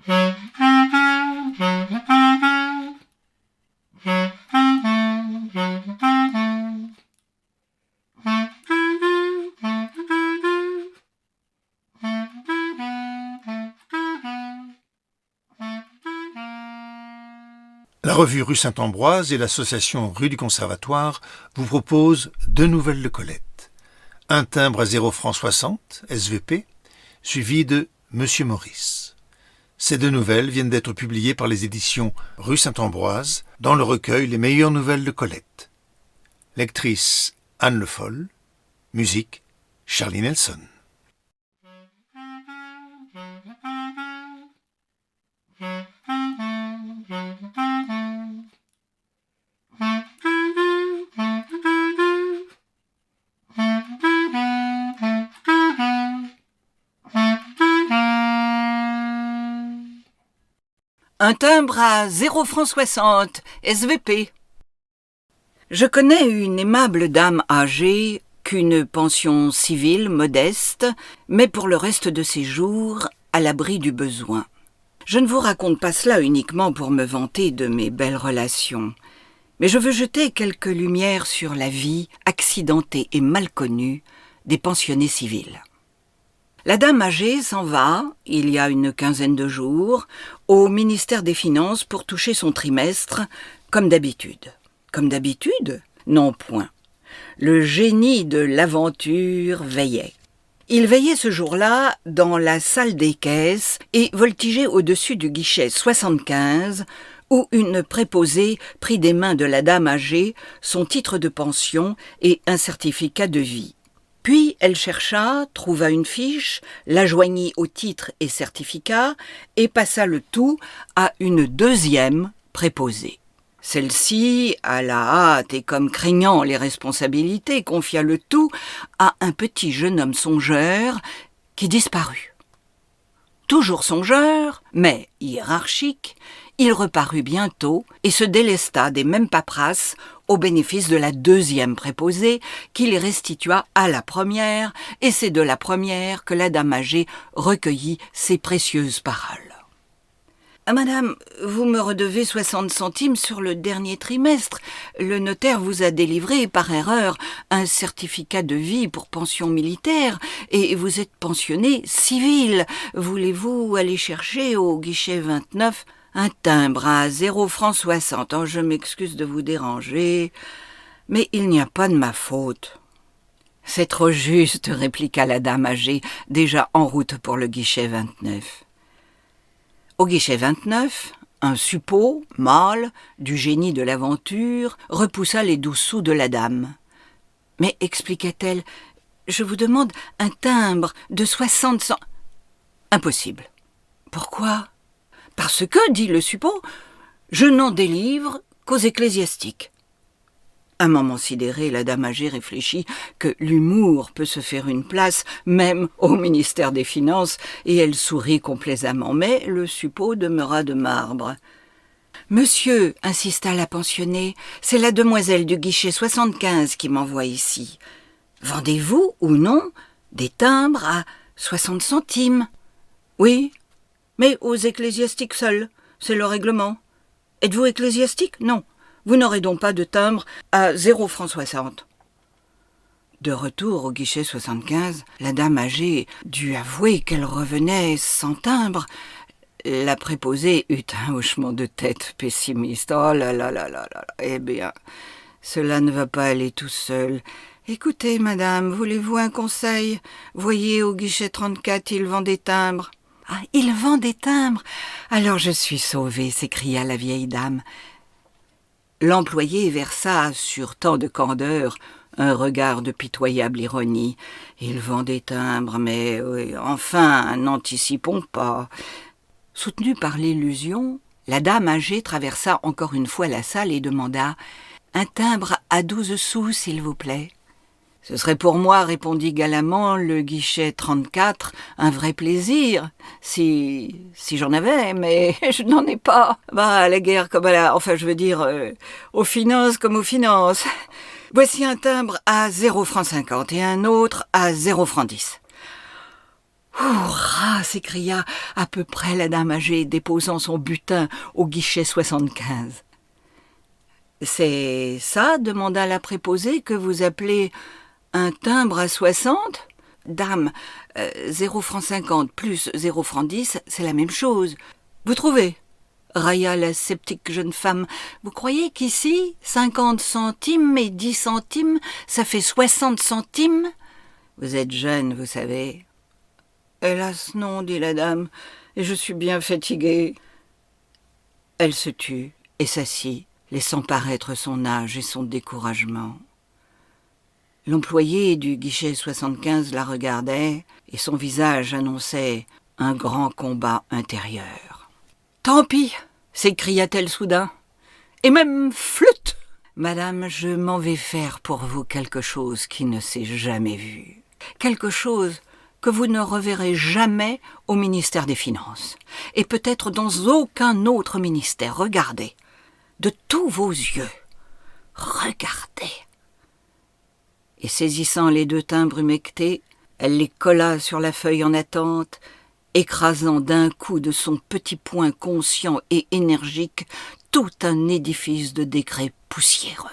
La revue Rue Saint-Ambroise et l'association Rue du Conservatoire vous proposent deux nouvelles de Colette. Un timbre à 0 francs 60, SVP, suivi de Monsieur Maurice. Ces deux nouvelles viennent d'être publiées par les éditions Rue Saint-Ambroise dans le recueil Les meilleures nouvelles de Colette. Lectrice Anne Le Foll, musique Charlie Nelson. Un timbre à 0 francs 60, SVP. Je connais une aimable dame âgée qu'une pension civile modeste, mais pour le reste de ses jours à l'abri du besoin. Je ne vous raconte pas cela uniquement pour me vanter de mes belles relations, mais je veux jeter quelques lumières sur la vie accidentée et mal connue des pensionnés civils. La dame âgée s'en va, il y a une quinzaine de jours, au ministère des Finances pour toucher son trimestre, comme d'habitude. Comme d'habitude ? Non point. Le génie de l'aventure veillait. Il veillait ce jour-là dans la salle des caisses et voltigeait au-dessus du guichet 75, où une préposée prit des mains de la dame âgée son titre de pension et un certificat de vie. Puis elle chercha, trouva une fiche, la joignit au titre et certificat et passa le tout à une deuxième préposée. Celle-ci, à la hâte et comme craignant les responsabilités, confia le tout à un petit jeune homme songeur qui disparut. Toujours songeur, mais hiérarchique, il reparut bientôt et se délesta des mêmes paperasses au bénéfice de la deuxième préposée qui les restitua à la première, et c'est de la première que la dame âgée recueillit ses précieuses paroles. « Madame, vous me redevez 60 centimes sur le dernier trimestre. Le notaire vous a délivré par erreur un certificat de vie pour pension militaire et vous êtes pensionné civil. Voulez-vous aller chercher au guichet 29 un timbre à 0 francs 60 ? Oh, je m'excuse de vous déranger, mais il n'y a pas de ma faute. » « C'est trop juste, » répliqua la dame âgée, déjà en route pour le guichet 29. Au guichet 29, un suppôt, mâle, du génie de l'aventure, repoussa les 12 sous de la dame. « Mais, expliqua-t-elle, je vous demande un timbre de 60 cents. »« Impossible. »« Pourquoi ? » ?»« Parce que, dit le suppôt, je n'en délivre qu'aux ecclésiastiques. » Un moment sidéré, la dame âgée réfléchit que l'humour peut se faire une place, même au ministère des Finances, et elle sourit complaisamment, mais le suppôt demeura de marbre. « Monsieur, insista la pensionnée, c'est la demoiselle du guichet 75 qui m'envoie ici. Vendez-vous ou non des timbres à 60 centimes ? » ?»« Oui, mais aux ecclésiastiques seuls, c'est le règlement. Êtes-vous ecclésiastique ? Non. Vous n'aurez donc pas de timbre à 0 francs 60. » De retour au guichet 75, la dame âgée dut avouer qu'elle revenait sans timbre. La préposée eut un hochement de tête pessimiste. « Oh là là là là là, eh bien, cela ne va pas aller tout seul. Écoutez, madame, voulez-vous un conseil ? Voyez, au guichet 34, il vend des timbres. »« Ah, il vend des timbres ? Alors je suis sauvée, » s'écria la vieille dame. L'employé versa sur tant de candeur un regard de pitoyable ironie. « Il vend des timbres, mais enfin, n'anticipons pas. » Soutenue par l'illusion, la dame âgée traversa encore une fois la salle et demanda « Un timbre à 12 sous, s'il vous plaît. » « Ce serait pour moi, répondit galamment le guichet 34, un vrai plaisir, si j'en avais, mais je n'en ai pas. Bah, à la guerre comme à la... Enfin, je veux dire, aux finances comme aux finances. Voici un timbre à 0 francs 50 et un autre à 0 francs 10. « Hurrah !» s'écria à peu près la dame âgée, déposant son butin au guichet 75. « C'est ça, demanda la préposée, que vous appelez un timbre à 60 ? Dame, 0 francs 50 plus 0 francs 10, c'est la même chose. Vous trouvez ?» railla la sceptique jeune femme. « Vous croyez qu'ici, 50 centimes et 10 centimes, ça fait 60 centimes ? Vous êtes jeune, vous savez. » « Hélas non, dit la dame, et je suis bien fatiguée. » Elle se tut et s'assit, laissant paraître son âge et son découragement. L'employé du guichet 75 la regardait, et son visage annonçait un grand combat intérieur. « Tant pis !» s'écria-t-elle soudain. « Et même flûte !»« Madame, je m'en vais faire pour vous quelque chose qui ne s'est jamais vu. Quelque chose que vous ne reverrez jamais au ministère des Finances, et peut-être dans aucun autre ministère. Regardez, de tous vos yeux, regardez. » Et saisissant les 2 timbres humectés, elle les colla sur la feuille en attente, écrasant d'un coup de son petit poing conscient et énergique tout un édifice de décrets poussiéreux.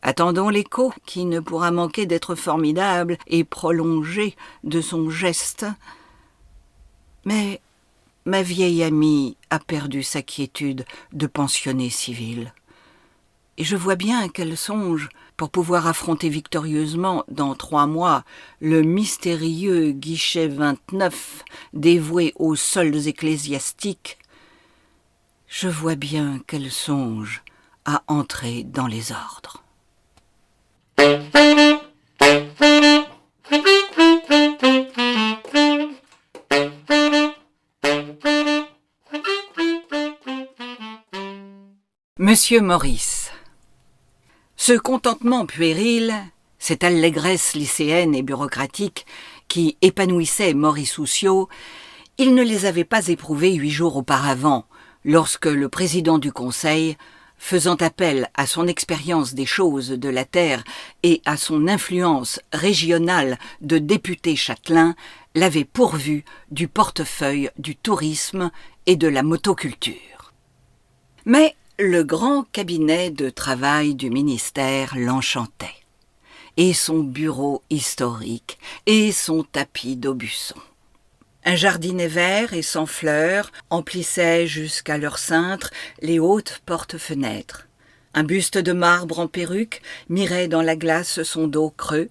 Attendons l'écho, qui ne pourra manquer d'être formidable et prolongé de son geste. Mais ma vieille amie a perdu sa quiétude de pensionnée civile. Et je vois bien qu'elle songe, pour pouvoir affronter victorieusement dans 3 mois le mystérieux guichet 29 dévoué aux soldes ecclésiastiques, je vois bien qu'elle songe à entrer dans les ordres. Monsieur Maurice. Ce contentement puéril, cette allégresse lycéenne et bureaucratique qui épanouissait Maurice Houssayeau, il ne les avait pas éprouvés 8 jours auparavant, lorsque le président du Conseil, faisant appel à son expérience des choses de la terre et à son influence régionale de député châtelain, l'avait pourvu du portefeuille du tourisme et de la motoculture. Mais le grand cabinet de travail du ministère l'enchantait, et son bureau historique, et son tapis d'aubusson. Un jardinet vert et sans fleurs emplissait jusqu'à leur cintre les hautes portes-fenêtres. Un buste de marbre en perruque mirait dans la glace son dos creux,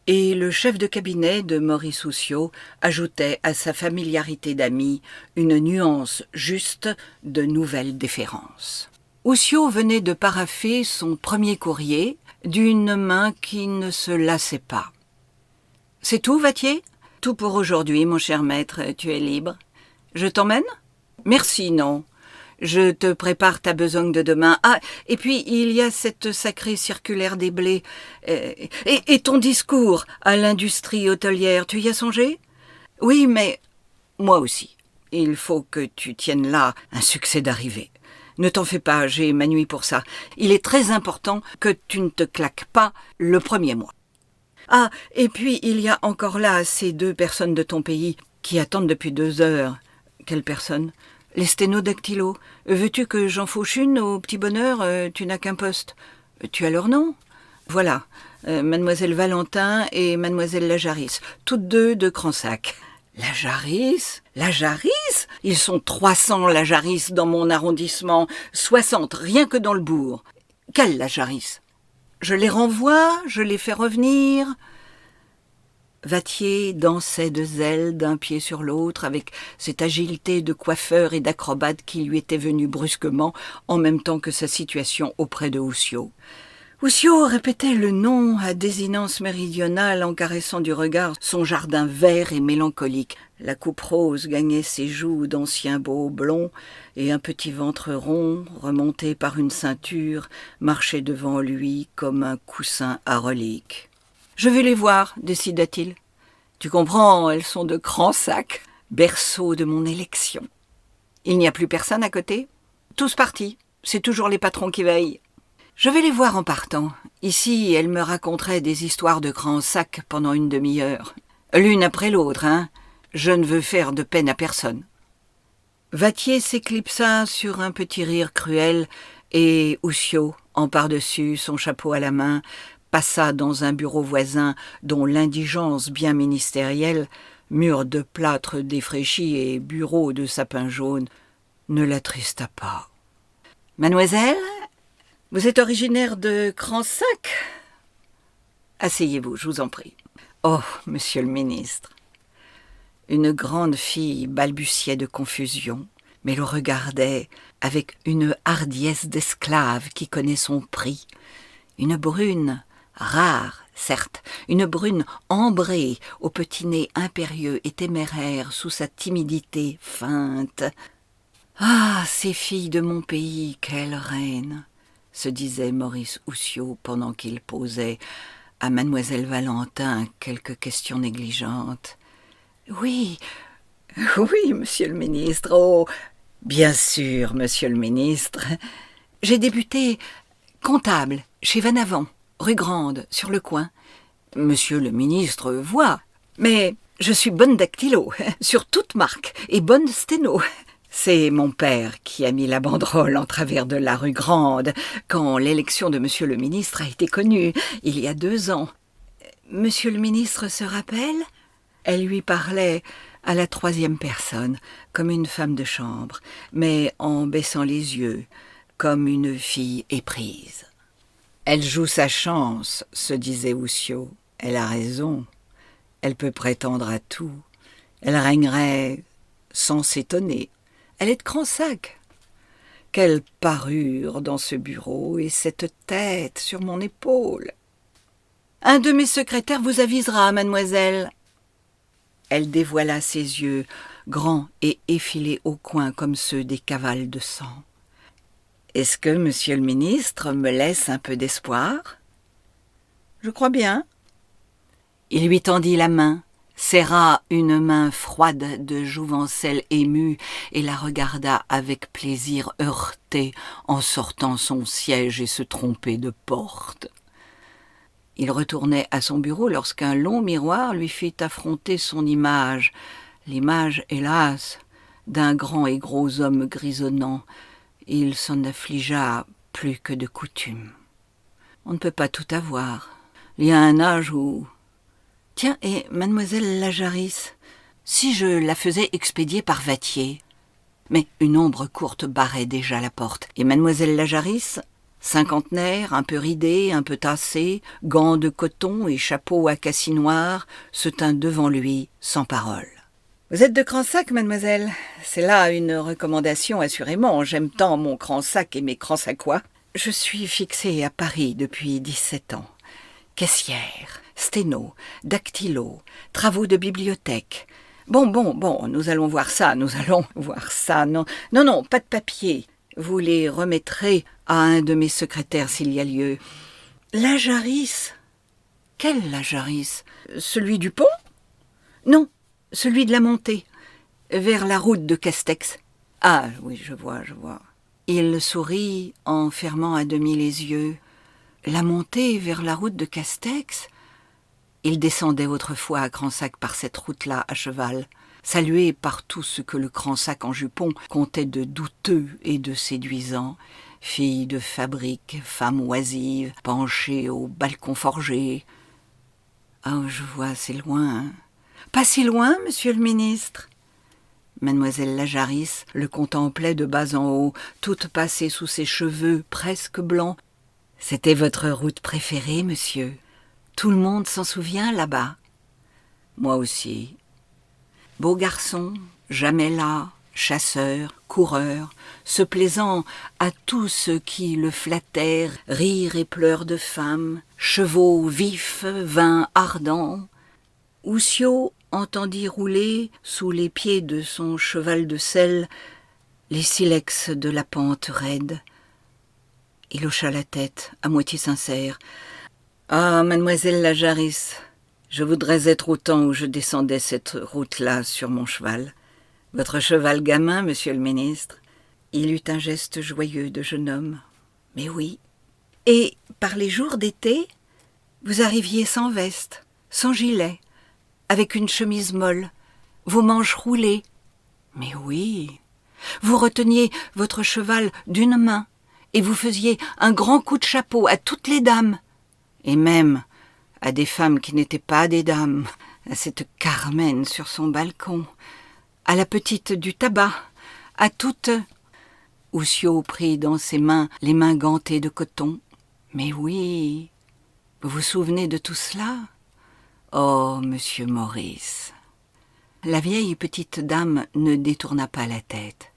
et le chef de cabinet de Maurice Houssayeau ajoutait à sa familiarité d'amis une nuance juste de nouvelle déférence. Houssayeau venait de paraffer son premier courrier d'une main qui ne se lassait pas. « C'est tout, Vattier ? Tout pour aujourd'hui, mon cher maître, tu es libre. Je t'emmène ? Merci, non. Je te prépare ta besogne de demain. Ah, et puis il y a cette sacrée circulaire des blés. Et ton discours à l'industrie hôtelière, tu y as songé ? Oui, mais moi aussi. Il faut que tu tiennes là un succès d'arrivée. Ne t'en fais pas, j'ai ma nuit pour ça. Il est très important que tu ne te claques pas le premier mois. Ah, et puis il y a encore là ces 2 personnes de ton pays qui attendent depuis 2 heures. Quelles personnes ? Les sténodactylos. Veux-tu que j'en fauche une au petit bonheur ? Tu n'as qu'un poste. Tu as leur nom ? Voilà, mademoiselle Valentin et mademoiselle Lajarisse, toutes 2 de Cransac. Lajarisse ? Lajarisse ? Ils sont 300 Lajarisse dans mon arrondissement, 60 rien que dans le bourg. Quelle Lajarisse ? Je les renvoie, je les fais revenir. » Vattier dansait de zèle d'un pied sur l'autre avec cette agilité de coiffeur et d'acrobate qui lui était venue brusquement en même temps que sa situation auprès de Houssayeau. Houssayeau répétait le nom à désinence méridionale en caressant du regard son jardin vert et mélancolique. La coupe rose gagnait ses joues d'anciens beaux blonds et un petit ventre rond, remonté par une ceinture, marchait devant lui comme un coussin à reliques. « Je vais les voir, décida-t-il. Tu comprends, elles sont de Cransac, berceau de mon élection. Il n'y a plus personne à côté ? Tous partis, c'est toujours les patrons qui veillent. Je vais les voir en partant. Ici, elles me raconteraient des histoires de Cransac pendant une demi-heure. L'une après l'autre, hein. Je ne veux faire de peine à personne. Vattier s'éclipsa sur un petit rire cruel et Houssiot, en par-dessus, son chapeau à la main, passa dans un bureau voisin dont l'indigence bien ministérielle, mur de plâtre défraîchi et bureau de sapin jaune, ne l'attrista pas. « Mademoiselle, vous êtes originaire de Cransac ? Asseyez-vous, je vous en prie. »« Oh, monsieur le ministre !» Une grande fille balbutiait de confusion, mais le regardait avec une hardiesse d'esclave qui connaît son prix. Une brune, rare, certes, une brune ambrée, au petit nez impérieux et téméraire sous sa timidité feinte. « Ah, ces filles de mon pays, quelle reine !» se disait Maurice Houssiot pendant qu'il posait à mademoiselle Valentin quelques questions négligentes. « Oui, oui, monsieur le ministre, oh, bien sûr, monsieur le ministre. J'ai débuté comptable chez Van Avant, rue Grande, sur le coin. Monsieur le ministre voit, mais je suis bonne dactylo, sur toute marque, et bonne sténo. C'est mon père qui a mis la banderole en travers de la rue Grande quand l'élection de monsieur le ministre a été connue, il y a 2 ans. Monsieur le ministre se rappelle ? Elle lui parlait à la 3e personne, comme une femme de chambre, mais en baissant les yeux, comme une fille éprise. « Elle joue sa chance, se disait Houssiot. Elle a raison. Elle peut prétendre à tout. Elle régnerait sans s'étonner. Elle est de Cransac. Quelle parure dans ce bureau et cette tête sur mon épaule. Un de mes secrétaires vous avisera, mademoiselle. » Elle dévoila ses yeux, grands et effilés au coin comme ceux des cavales de sang. « Est-ce que monsieur le ministre me laisse un peu d'espoir ?»« Je crois bien. » Il lui tendit la main, serra une main froide de jouvencelle émue et la regarda avec plaisir heurté en sortant son siège et se tromper de porte. Il retournait à son bureau lorsqu'un long miroir lui fit affronter son image, l'image, hélas, d'un grand et gros homme grisonnant. Il s'en affligea plus que de coutume. On ne peut pas tout avoir. Il y a un âge où... Tiens, et mademoiselle Lajarisse, si je la faisais expédier par Vattier. Mais une ombre courte barrait déjà la porte, et mademoiselle Lajarisse, cinquantenaire, un peu ridée, un peu tassée, gants de coton et chapeau à cassis noir, se tint devant lui sans parole. « Vous êtes de Cransac, mademoiselle ? C'est là une recommandation, assurément. J'aime tant mon Cransac et mes Cransacois. Je suis fixée à Paris depuis 17 ans. Caissière, sténo, dactylo, travaux de bibliothèque. Bon, nous allons voir ça. Non, pas de papier. Vous les remettrez à un de mes secrétaires s'il y a lieu. Lajarisse ? Quel Lajarisse ? Celui du pont ? Non, celui de la montée, vers la route de Castex. Ah oui, je vois. Il sourit en fermant à demi les yeux. La montée vers la route de Castex ? Il descendait autrefois à Cransac par cette route-là à cheval, salué par tout ce que le Cransac en jupon comptait de douteux et de séduisant, fille de fabrique, femme oisive, penchée au balcon forgé. Ah, je vois, c'est loin. Hein. Pas si loin, monsieur le ministre. Mademoiselle Lajarisse le contemplait de bas en haut, toute passée sous ses cheveux presque blancs. C'était votre route préférée, monsieur. Tout le monde s'en souvient là-bas. Moi aussi. Beau garçon, jamais las, chasseur, coureur, se plaisant à tout ce qui le flattèrent, rires et pleurs de femmes, chevaux vifs, vin ardent. Houssiot entendit rouler, sous les pieds de son cheval de selle, les silex de la pente raide. Il hocha la tête, à moitié sincère. « Ah, mademoiselle Lajarisse, je voudrais être au temps où je descendais cette route-là sur mon cheval. Votre cheval gamin, monsieur le ministre ?» Il eut un geste joyeux de jeune homme. « Mais oui. Et par les jours d'été, vous arriviez sans veste, sans gilet, avec une chemise molle, vos manches roulées. Mais oui, vous reteniez votre cheval d'une main et vous faisiez un grand coup de chapeau à toutes les dames, et même à des femmes qui n'étaient pas des dames, à cette Carmen sur son balcon, à la petite du tabac, à toutes. Oussio prit dans ses mains les mains gantées de coton. Mais oui, vous vous souvenez de tout cela? Oh, monsieur Maurice. La vieille petite dame ne détourna pas la tête,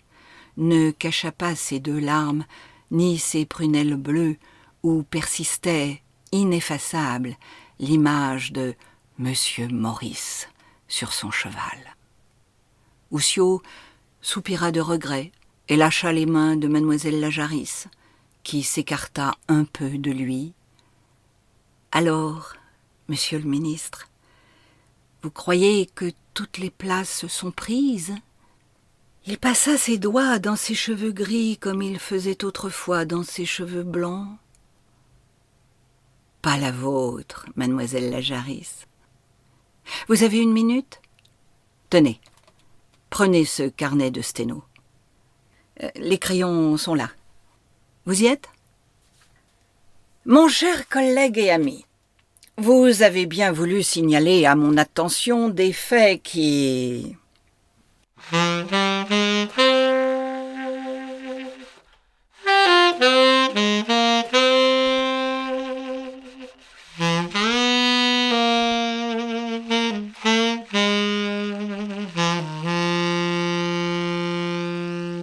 ne cacha pas ses 2 larmes, ni ses prunelles bleues, où persistait, ineffaçable, l'image de monsieur Maurice sur son cheval. Oussio soupira de regret et lâcha les mains de mademoiselle la Jarisse, qui s'écarta un peu de lui. « Alors, monsieur le ministre, vous croyez que toutes les places sont prises ?» Il passa ses doigts dans ses cheveux gris comme il faisait autrefois dans ses cheveux blancs. « Pas la vôtre, mademoiselle la Jarisse. Vous avez 1 minute? Tenez, prenez ce carnet de sténo. Les crayons sont là. Vous y êtes? Mon cher collègue et ami, vous avez bien voulu signaler à mon attention des faits qui...